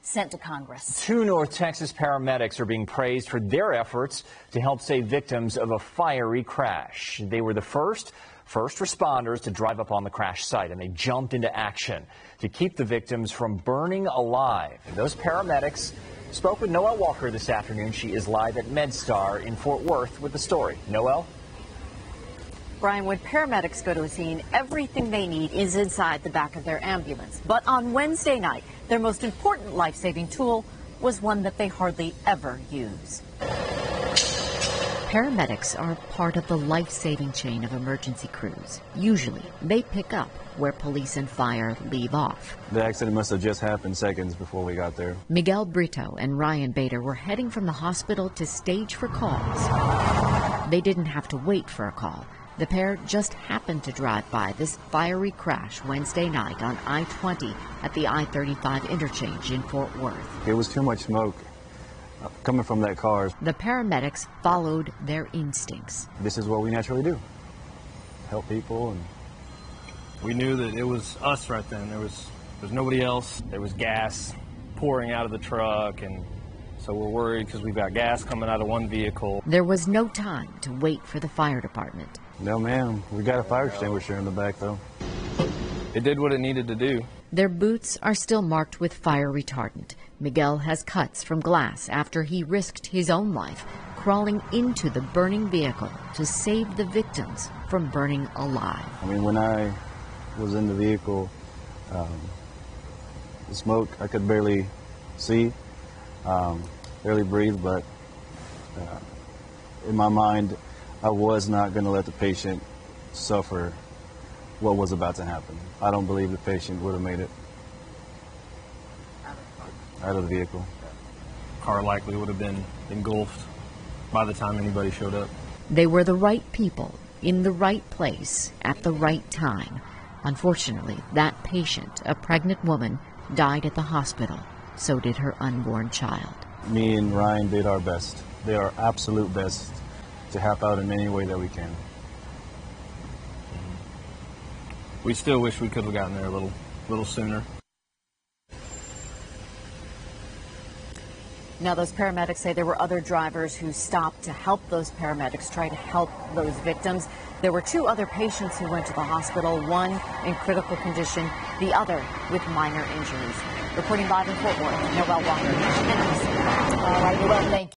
sent to Congress. 2 North Texas paramedics are being praised for their efforts to help save victims of a fiery crash. They were the first responders to drive up on the crash site, and they jumped into action to keep the victims from burning alive. And those paramedics spoke with Noelle Walker this afternoon. She is live at MedStar in Fort Worth with the story. Noelle? Brian, when paramedics go to a scene, everything they need is inside the back of their ambulance. But on Wednesday night, their most important life-saving tool was one that they hardly ever use. Paramedics are part of the life-saving chain of emergency crews. Usually, they pick up where police and fire leave off. The accident must have just happened seconds before we got there. Miguel Brito and Ryan Bader were heading from the hospital to stage for calls. They didn't have to wait for a call. The pair just happened to drive by this fiery crash Wednesday night on I-20 at the I-35 interchange in Fort Worth. It was too much smoke coming from that car. The paramedics followed their instincts. This is what we naturally do, help people. And we knew that it was us right then. There was nobody else. There was gas pouring out of the truck, and so we're worried because we've got gas coming out of one vehicle. There was no time to wait for the fire department. No, ma'am. We got a fire extinguisher in the back, though. It did what it needed to do. Their boots are still marked with fire retardant. Miguel has cuts from glass after he risked his own life crawling into the burning vehicle to save the victims from burning alive. I mean, when I was in the vehicle, the smoke, I could barely see, barely breathe, but in my mind, I was not going to let the patient suffer what was about to happen. I don't believe the patient would have made it out of the vehicle. Car likely would have been engulfed by the time anybody showed up. They were the right people in the right place at the right time. Unfortunately, that patient, a pregnant woman, died at the hospital. So did her unborn child. Me and Ryan did our best. They are absolute best to help out in any way that we can. We still wish we could have gotten there a little sooner. Now, those paramedics say there were other drivers who stopped to help those paramedics try to help those victims. There were 2 other patients who went to the hospital, one in critical condition, the other with minor injuries. Reporting live in Fort Worth, Noelle Walker, NBC5. All right, well, thank you.